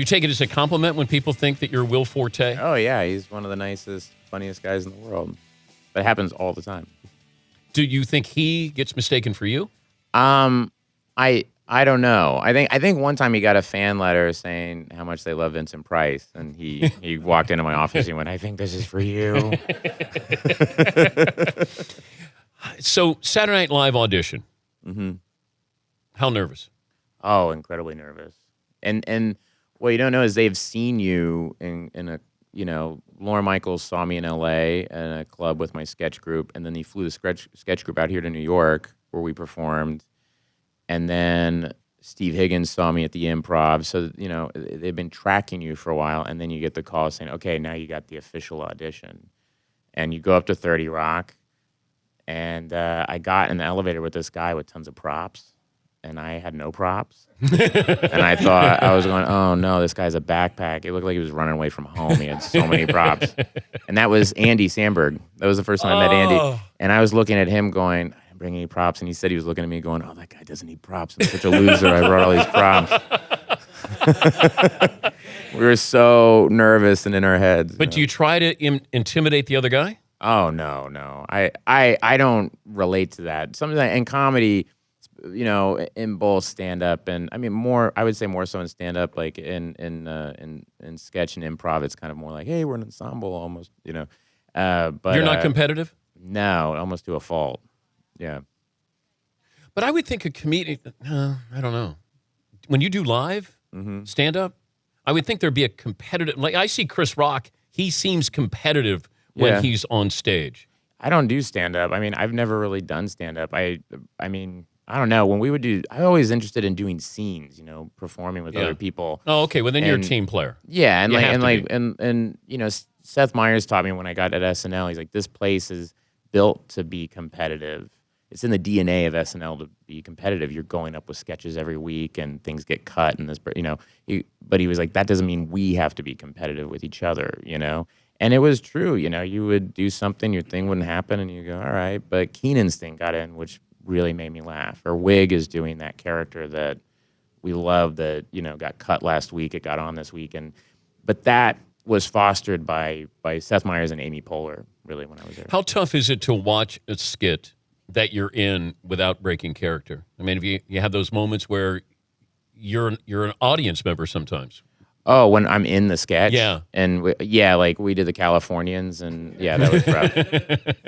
you take it as a compliment when people think that you're Will Forte? Oh, yeah. He's one of the nicest, funniest guys in the world. That happens all the time. Do you think he gets mistaken for you? I don't know. I think one time he got a fan letter saying how much they love Vincent Price, and he walked into my office and went, "I think this is for you." So Saturday Night Live audition. Mm-hmm. How nervous? Oh, incredibly nervous. And what you don't know is they've seen you in a, Lauren Michaels saw me in L.A. in a club with my sketch group, and then he flew the sketch group out here to New York where we performed. And then Steve Higgins saw me at the Improv. So, they've been tracking you for a while, and then you get the call saying, okay, now you got the official audition. And you go up to 30 Rock, and I got in the elevator with this guy with tons of props, and I had no props. And I thought, I was going, oh, no, this guy's a backpack. It looked like he was running away from home. He had so many props. And that was Andy Samberg. That was the first time I met Andy. And I was looking at him going, bring any props, and he said he was looking at me going, oh, that guy doesn't need props. I'm such a loser. I brought all these props. We were so nervous and in our heads. But do you try to intimidate the other guy? Oh, no. I don't relate to that. Something that in comedy, in both stand-up and, I would say more so in stand-up, like in sketch and improv, it's kind of more like, hey, we're an ensemble almost, But you're not competitive? No, almost to a fault. Yeah. But I would think a comedian, I don't know. When you do live stand-up, I would think there'd be a competitive, like I see Chris Rock, he seems competitive when he's on stage. I don't do stand-up. I've never really done stand-up. I don't know. When we would do, I'm always interested in doing scenes, performing with other people. Oh, okay. Well, then you're a team player. Yeah, and Seth Meyers taught me when I got at SNL, he's like, this place is built to be competitive. It's in the DNA of SNL to be competitive. You're going up with sketches every week, and things get cut, and this, but he was like, that doesn't mean we have to be competitive with each other, And it was true, you would do something, your thing wouldn't happen, and you go, all right. But Keenan's thing got in, which really made me laugh. Or Wig is doing that character that we love that, got cut last week, it got on this week, but that was fostered by Seth Meyers and Amy Poehler, really, when I was there. How tough is it to watch a skit that you're in without breaking character? If you have those moments where you're an audience member sometimes. Oh, when I'm in the sketch? Yeah. And like we did the Californians, and that was rough.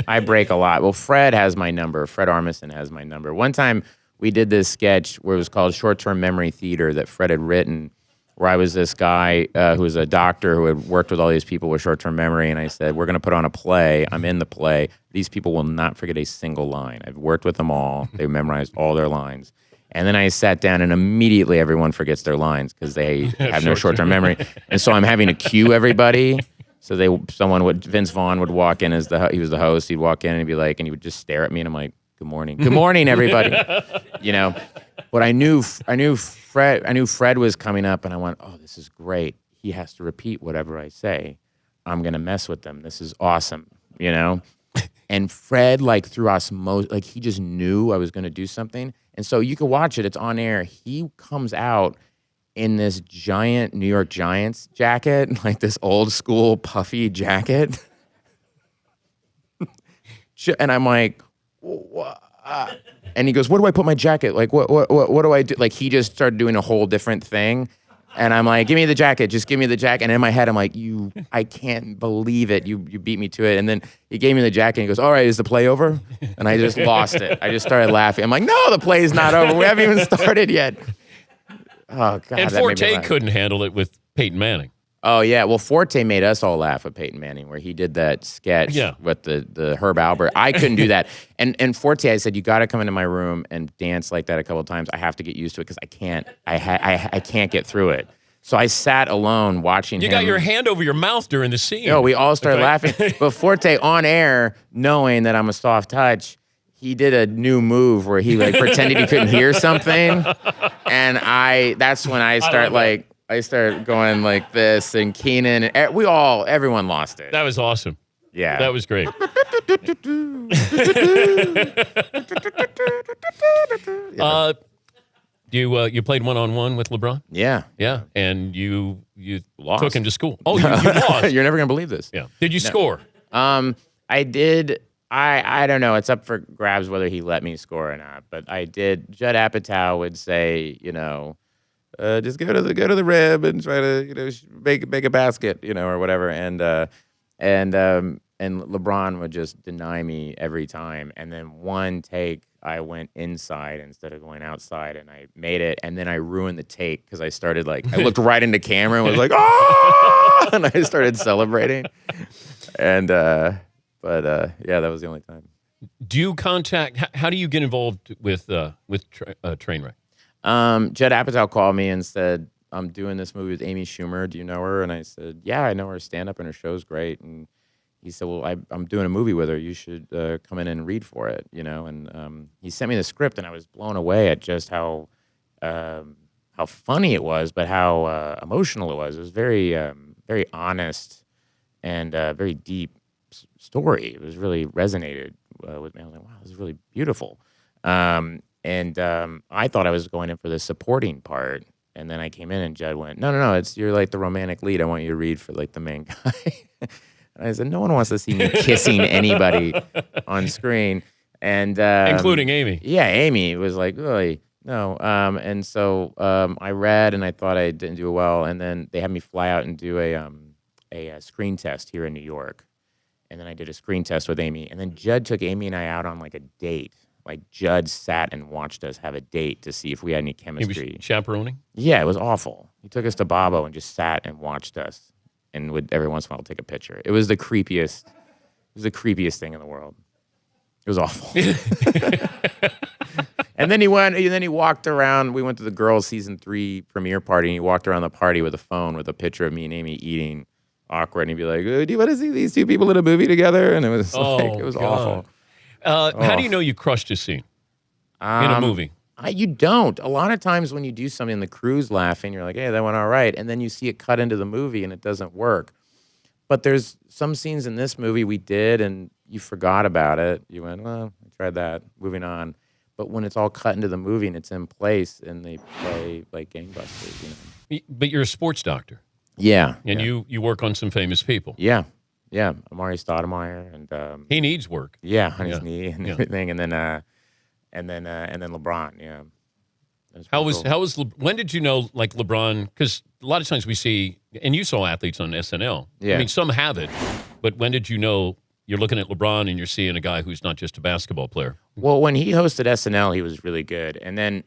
I break a lot. Well, Fred has my number. Fred Armisen has my number. One time we did this sketch where it was called Short-Term Memory Theater that Fred had written, where I was this guy who was a doctor who had worked with all these people with short-term memory, and I said, we're going to put on a play. I'm in the play. These people will not forget a single line. I've worked with them all. They memorized all their lines. And then I sat down, and immediately everyone forgets their lines because they have no short-term memory. And so I'm having to cue everybody. So Vince Vaughn would walk in he was the host. He'd walk in and he'd be like, and he would just stare at me, and I'm like, good morning, everybody. But I knew Fred was coming up, and I went, oh, this is great. He has to repeat whatever I say. I'm gonna mess with them. This is awesome, And Fred, through osmosis, he just knew I was gonna do something. And so you can watch it. It's on air. He comes out in this giant New York Giants jacket, like this old school puffy jacket. And I'm like, what? And he goes, where do I put my jacket? Like, what do I do? Like, he just started doing a whole different thing. And I'm like, give me the jacket. Just give me the jacket. And in my head, I'm like, I can't believe it. You beat me to it. And then he gave me the jacket and he goes, all right, is the play over? And I just lost it. I just started laughing. I'm like, no, the play's not over. We haven't even started yet. Oh, God. And Forte couldn't handle it with Peyton Manning. Oh, yeah. Well, Forte made us all laugh with Peyton Manning, where he did that sketch with the Herb Albert. I couldn't do that. And Forte, I said, you got to come into my room and dance like that a couple of times. I have to get used to it because I can't. I can't get through it. So I sat alone watching him. You got your hand over your mouth during the scene. No, we all started laughing. But Forte, on air, knowing that I'm a soft touch, he did a new move where he pretended he couldn't hear something. And that's when I started going like this, and Keenan, and everyone lost it. That was awesome. Yeah. That was great. You played one-on-one with LeBron? Yeah. Yeah, and you Lost. took him to school. Oh, you lost. You're never gonna believe this. Yeah. Did you score? I did. I don't know. It's up for grabs whether he let me score or not. But I did. Judd Apatow would say, just go to the rib and try to make a basket, or whatever. And LeBron would just deny me every time. And then one take, I went inside instead of going outside, and I made it. And then I ruined the take because I started I looked right into camera and was like, ah, and I started celebrating. And yeah, that was the only time. Do you contact? How do you get involved with Trainwreck? Judd Apatow called me and said, I'm doing this movie with Amy Schumer. Do you know her? And I said, yeah, I know her stand-up and her show's great. And he said, well, I'm doing a movie with her. You should come in and read for it, And he sent me the script, and I was blown away at just how funny it was, but how emotional it was. It was very, very honest and very deep story. It was really resonated with me. I was like, wow, this is really beautiful. And I thought I was going in for the supporting part. And then I came in and Judd went, no, you're like the romantic lead. I want you to read for like the main guy. And I said, no one wants to see me kissing anybody on screen. And including Amy. Yeah, Amy was like, really? No. And so I read and I thought I didn't do well. And then they had me fly out and do a screen test here in New York. And then I did a screen test with Amy. And then Judd took Amy and I out on like a date. Like Judd sat and watched us have a date to see if we had any chemistry. He was chaperoning? Yeah, it was awful. He took us to Babbo and just sat and watched us and would every once in a while take a picture. It was the creepiest thing in the world. It was awful. And then he walked around. We went to the Girls Season 3 premiere party, and he walked around the party with a phone with a picture of me and Amy eating awkward, and he'd be like, do you want to see these two people in a movie together? And it was awful. How do you know you crushed a scene in a movie? You don't. A lot of times when you do something and the crew's laughing, you're like, hey, that went all right. And then you see it cut into the movie and it doesn't work. But there's some scenes in this movie we did and you forgot about it. You went, well, I tried that. Moving on. But when it's all cut into the movie and it's in place and they play like gangbusters, But you're a sports doctor. Yeah. And you work on some famous people. Yeah. Yeah. Amari Stoudemire and he needs work. Yeah, on his knee and everything. And then LeBron, yeah. When did you know, like, LeBron, because a lot of times we see, and you saw athletes on SNL. Yeah. I mean, some have it, but when did you know you're looking at LeBron and you're seeing a guy who's not just a basketball player? Well, when he hosted SNL, he was really good. And then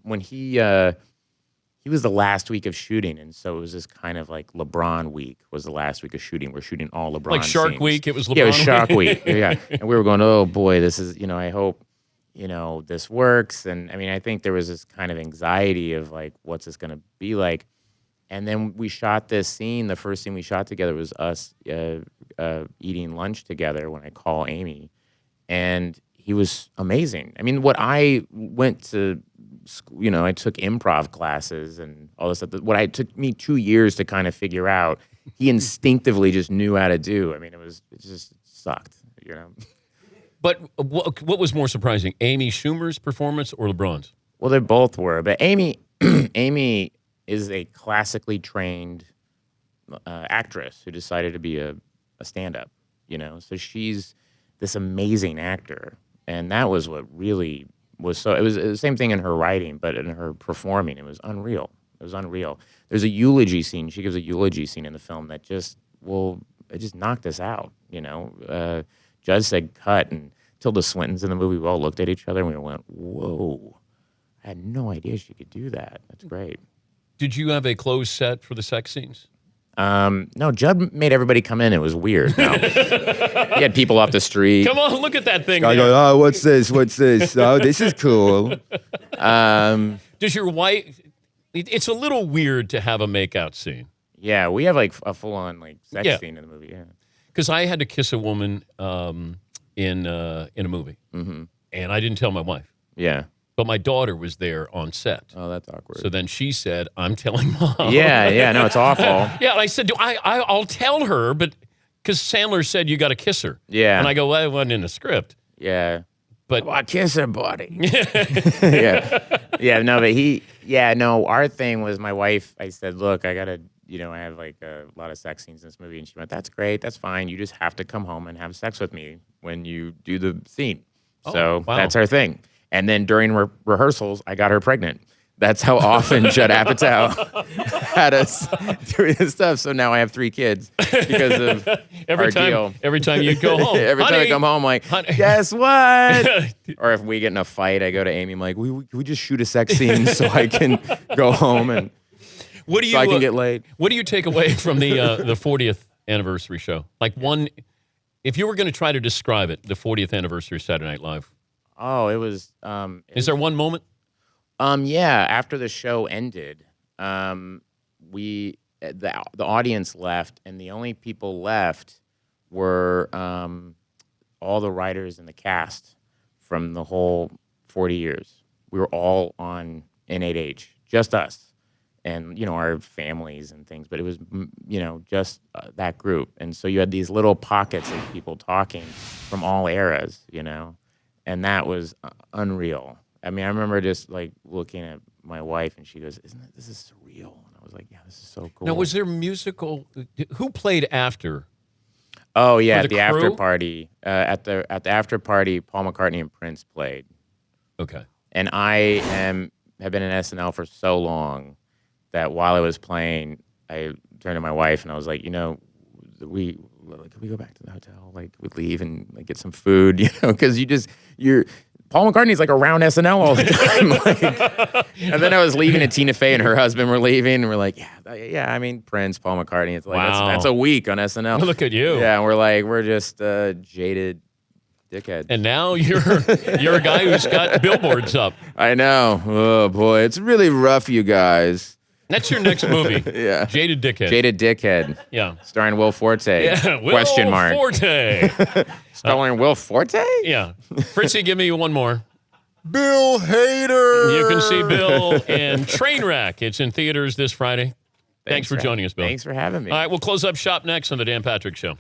when he was the last week of shooting, and so it was this kind of like LeBron week was the last week of shooting. We're shooting all LeBron Like Shark scenes. Week, it was LeBron Yeah, it was Shark Week. Week. Yeah. And we were going, oh, boy, this is, I hope, this works. And, I mean, I think there was this kind of anxiety of, like, what's this going to be like? And then we shot this scene. The first scene we shot together was us eating lunch together when I call Amy. And he was amazing. I mean, what I went to I took improv classes and all this stuff. What it took me 2 years to kind of figure out, he instinctively just knew how to do. I mean, it just sucked, But what was more surprising, Amy Schumer's performance or LeBron's? Well, they both were. But Amy is a classically trained actress who decided to be a stand-up, So she's this amazing actor. And that was what really was so. It was the same thing in her writing, but in her performing, it was unreal. It was unreal. There's a eulogy scene. She gives a eulogy scene in the film that it just knocked us out. Judd said cut, and Tilda Swinton's in the movie. We all looked at each other and we went, "Whoa! I had no idea she could do that. That's great." Did you have a closed set for the sex scenes? No, Judd made everybody come in. It was weird. No. He had people off the street. Come on, look at that thing. I go, oh, what's this? What's this? Oh, this is cool. Does your wife? It's a little weird to have a makeout scene. Yeah, we have like a full-on like sex scene in the movie. Yeah, because I had to kiss a woman in a movie, and I didn't tell my wife. Yeah. But my daughter was there on set. Oh, that's awkward. So then she said, I'm telling Mom. Yeah, no, it's awful. Yeah, and I said, I'll tell her, but because Sandler said you got to kiss her. Yeah. And I go, well, it wasn't in the script. Yeah. But I kiss her, buddy. Yeah. Yeah, no, but our thing was my wife, I said, look, I got to, I have like a lot of sex scenes in this movie. And she went, that's great. That's fine. You just have to come home and have sex with me when you do the scene. So wow. that's our thing. And then during rehearsals, I got her pregnant. That's how often Judd Apatow had us doing this stuff. So now I have 3 kids because of our deal. Every time you go home. Every time I come home, I'm like, guess what? Or if we get in a fight, I go to Amy, I'm like, we just shoot a sex scene so I can go home and so I can get laid. What do you take away from the 40th anniversary show? Like if you were going to try to describe it, the 40th anniversary Saturday Night Live. Oh, it was. Is there one moment? Yeah. After the show ended, the audience left, and the only people left were all the writers and the cast from the whole 40 years. We were all on N8H, just us, and our families and things. But it was just that group, and so you had these little pockets of people talking from all eras, and that was unreal. I mean, I remember just like looking at my wife, and she goes, this is surreal? And I was like, yeah, this is so cool. Now, was there musical? Who played after? Oh yeah, at the crew? after party. At the after party, Paul McCartney and Prince played. Okay. And I have been in SNL for so long that while I was playing, I turned to my wife and I was like, could we go back to the hotel? Like, we leave and like get some food, because Paul McCartney's like around SNL all the time. And then I was leaving, and Tina Fey and her husband were leaving, and we're like, yeah. I mean, Prince, Paul McCartney. It's like that's a week on SNL. Look at you. Yeah, and we're just jaded dickheads. And now you're a guy who's got billboards up. I know. Oh boy, it's really rough, you guys. That's your next movie. Yeah. Jaded Dickhead. Jaded Dickhead. Yeah. Starring Will Forte. Yeah. Will Question mark. Forte. Starring Will Forte? Yeah. Fritzy, give me one more. Bill Hader. You can see Bill in Trainwreck. It's in theaters this Friday. Thanks for joining us, Bill. Thanks for having me. All right, we'll close up shop next on The Dan Patrick Show.